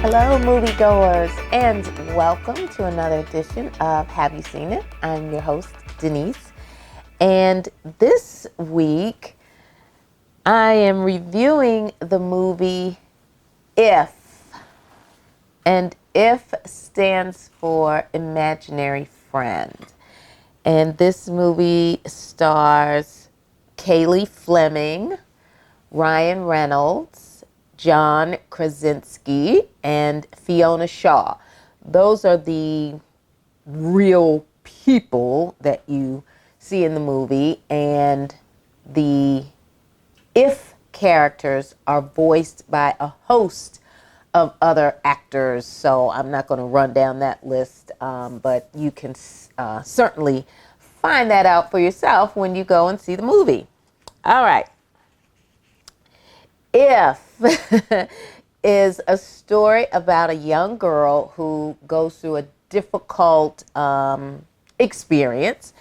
Hello, moviegoers, and welcome to another edition of Have You Seen It? I'm your host, Denise, and this week I am reviewing the movie If, and If stands for Imaginary Friend. And this movie stars Kaylee Fleming, Ryan Reynolds, John Krasinski, and Fiona Shaw. Those are the real people that you see in the movie, and the If characters are voiced by a host of other actors. So I'm not going to run down that list, but you can certainly find that out for yourself when you go and see the movie. All right. If is a story about a young girl who goes through a difficult experience,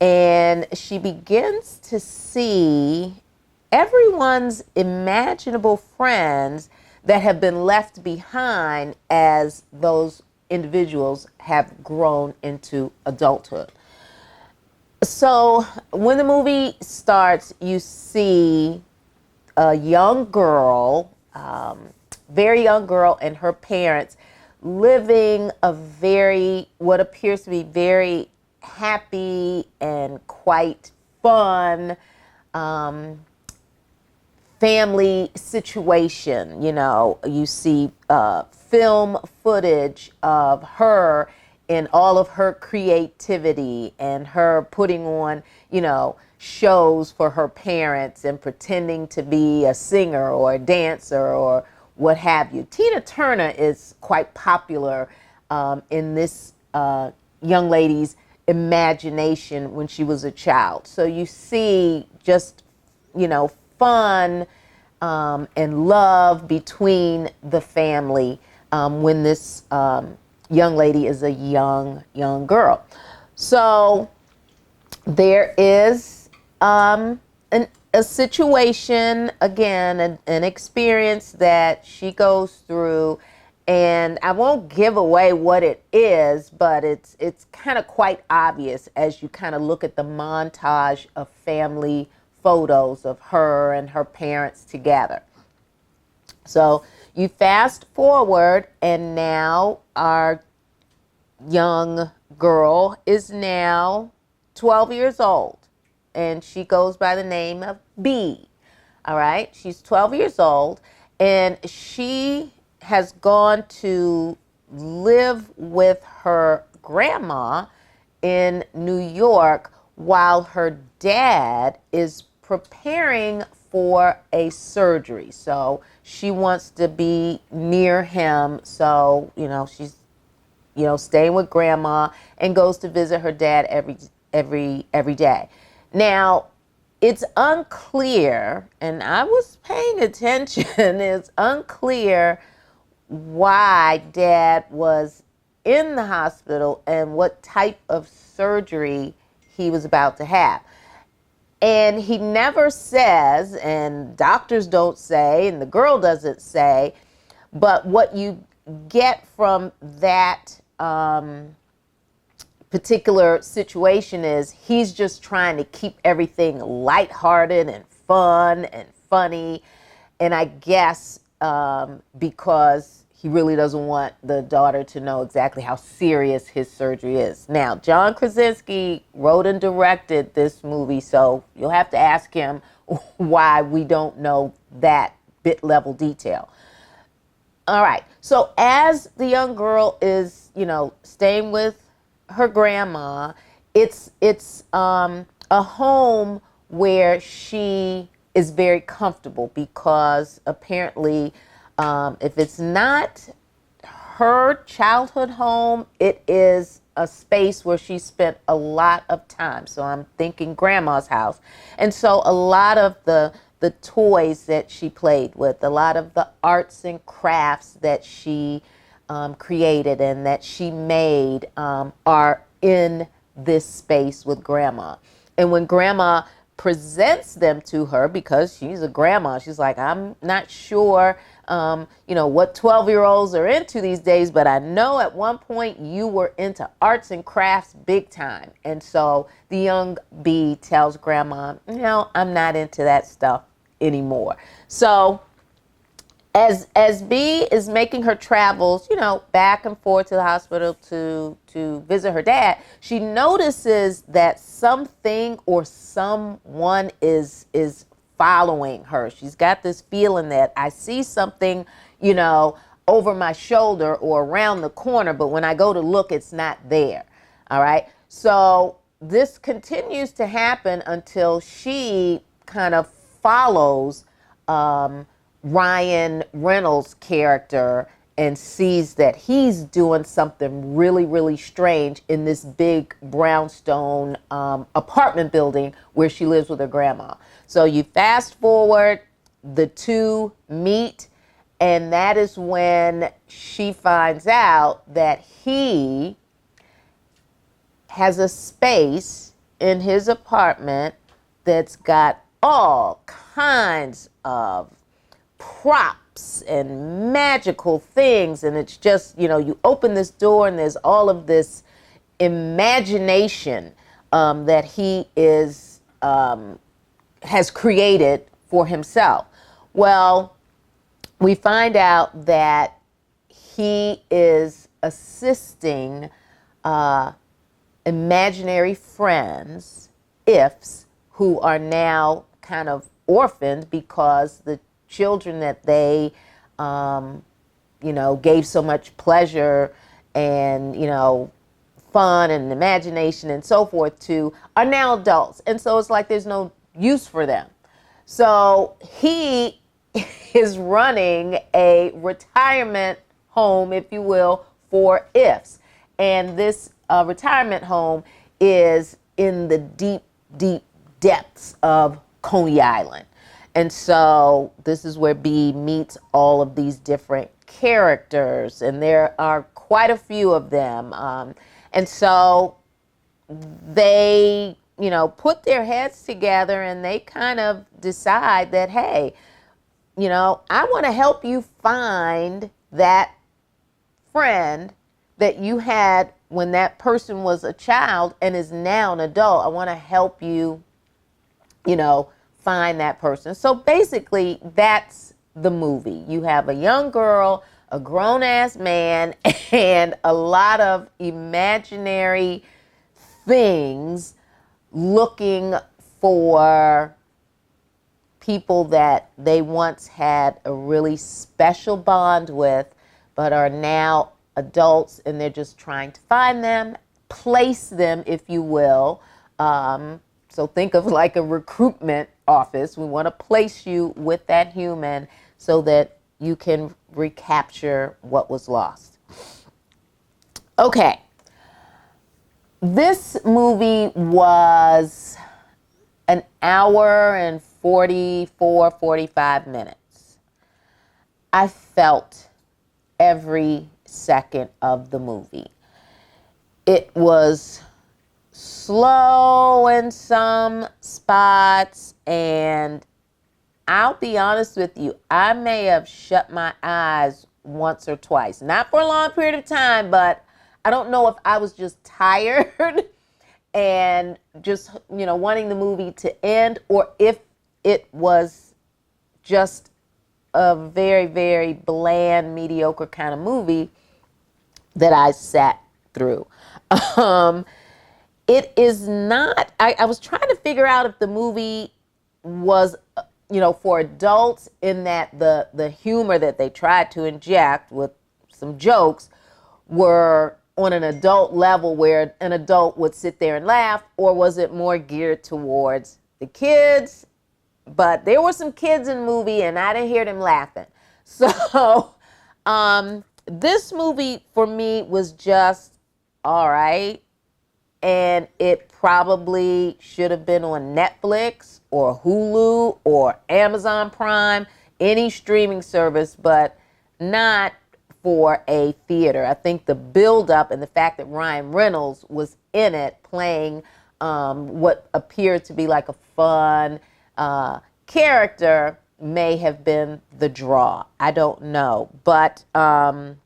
and she begins to see everyone's imaginable friends that have been left behind as those individuals have grown into adulthood. So when the movie starts, you see a young girl, very young girl, and her parents living a what appears to be very happy and quite fun family situation. You know, you see film footage of her in all of her creativity and her putting on, shows for her parents and pretending to be a singer or a dancer or what have you. Tina Turner is quite popular in this young lady's imagination when she was a child. So you see just, fun and love between the family when this young lady is a young girl. So there is a situation, again, an experience that she goes through, and I won't give away what it is, but it's kind of quite obvious as you kind of look at the montage of family photos of her and her parents together. So you fast forward, and now our young girl is now 12 years old, and she goes by the name of B. All right, she's 12 years old, and she has gone to live with her grandma in New York while her dad is preparing for a surgery. So she wants to be near him. So, she's, staying with grandma and goes to visit her dad every day. Now, it's unclear, and I was paying attention, it's unclear why Dad was in the hospital and what type of surgery he was about to have. And he never says, and doctors don't say, and the girl doesn't say, but what you get from that particular situation is he's just trying to keep everything lighthearted and fun and funny. And I guess because he really doesn't want the daughter to know exactly how serious his surgery is. Now, John Krasinski wrote and directed this movie, so you'll have to ask him why we don't know that bit level detail. All right, so as the young girl is, staying with her grandma, it's a home where she is very comfortable, because apparently if it's not her childhood home, it is a space where she spent a lot of time. So I'm thinking grandma's house. And so a lot of the toys that she played with, a lot of the arts and crafts that she created and that she made are in this space with grandma. And when grandma presents them to her, because she's a grandma, she's like, I'm not sure what 12-year-olds are into these days, but I know at one point you were into arts and crafts big time. And so the young bee tells grandma, I'm not into that stuff anymore. So as Bee is making her travels, back and forth to the hospital to visit her dad, she notices that something or someone is following her. She's got this feeling that I see something, over my shoulder or around the corner, but when I go to look, it's not there. All right. So this continues to happen until she kind of follows Ryan Reynolds' character and sees that he's doing something really, really strange in this big brownstone apartment building where she lives with her grandma. So you fast forward, the two meet, and that is when she finds out that he has a space in his apartment that's got all kinds of props and magical things, and it's just, you open this door and there's all of this imagination that he has created for himself. Well, we find out that he is assisting imaginary friends, ifs, who are now kind of orphaned because the children that they, gave so much pleasure and, fun and imagination and so forth to are now adults. And so it's like there's no use for them. So he is running a retirement home, if you will, for ifs. And this retirement home is in the deep, deep depths of Coney Island. And so this is where Bee meets all of these different characters, and there are quite a few of them. And so they, put their heads together and they kind of decide that, hey, I want to help you find that friend that you had when that person was a child and is now an adult. I want to help you, find that person. So basically, that's the movie. You have a young girl, a grown-ass man, and a lot of imaginary things looking for people that they once had a really special bond with, but are now adults, and they're just trying to find them, place them, if you will. So think of like a recruitment office. We want to place you with that human so that you can recapture what was lost. Okay. This movie was an hour and 45 minutes. I felt every second of the movie. It was slow in some spots, and I'll be honest with you, I may have shut my eyes once or twice. Not for a long period of time, but I don't know if I was just tired and just, wanting the movie to end, or if it was just a very, very bland, mediocre kind of movie that I sat through. It is not, I was trying to figure out if the movie was, for adults, in that the humor that they tried to inject with some jokes were on an adult level where an adult would sit there and laugh, or was it more geared towards the kids? But there were some kids in the movie and I didn't hear them laughing. So this movie for me was just all right. And it probably should have been on Netflix or Hulu or Amazon Prime, any streaming service, but not for a theater. I think the build-up and the fact that Ryan Reynolds was in it playing what appeared to be like a fun character may have been the draw. I don't know. But the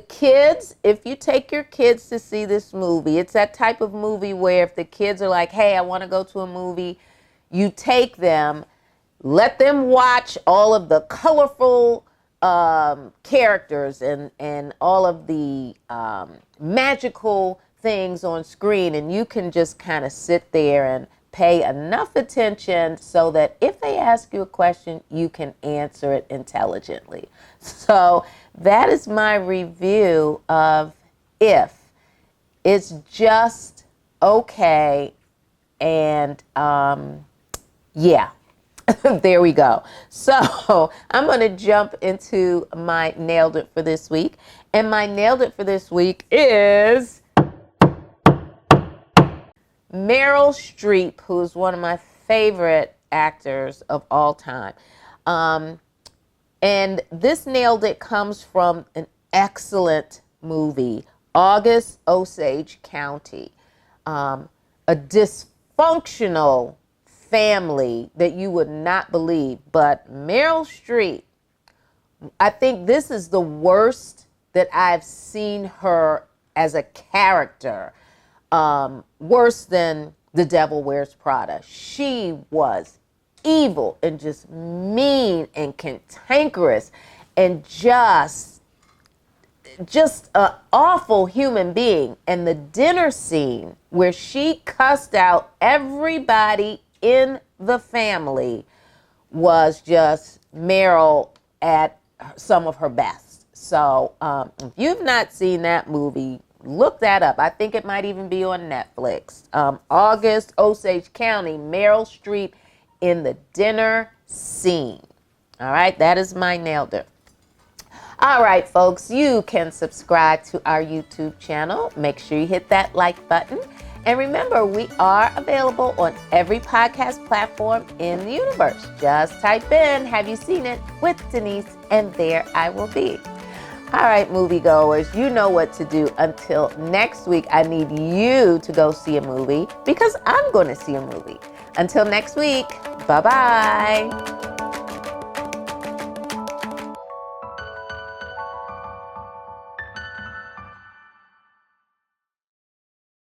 kids, if you take your kids to see this movie, it's that type of movie where if the kids are like, hey, I want to go to a movie, you take them, let them watch all of the colorful characters and all of the magical things on screen, and you can just kind of sit there and pay enough attention so that if they ask you a question, you can answer it intelligently. So that is my review of If. It's just okay, and yeah. There we go. So I'm going to jump into my Nailed It for this week. And my Nailed It for this week is Meryl Streep, who's one of my favorite actors of all time. And this Nailed It comes from an excellent movie, August Osage County. A dysfunctional family that you would not believe, but Meryl Streep, I think this is the worst that I've seen her as a character, worse than The Devil Wears Prada. She was evil and just mean and cantankerous and just an awful human being. And the dinner scene where she cussed out everybody in the family was just Meryl at some of her best. So if you've not seen that movie, look that up. I think it might even be on Netflix. August Osage County, Meryl Streep in the dinner scene. All right, that is my Nailed It. All right, folks, you can subscribe to our YouTube channel. Make sure you hit that like button. And remember, we are available on every podcast platform in the universe. Just type in, have you seen it with Denise? And there I will be. All right, moviegoers, you know what to do. Until next week, I need you to go see a movie because I'm going to see a movie. Until next week, bye-bye.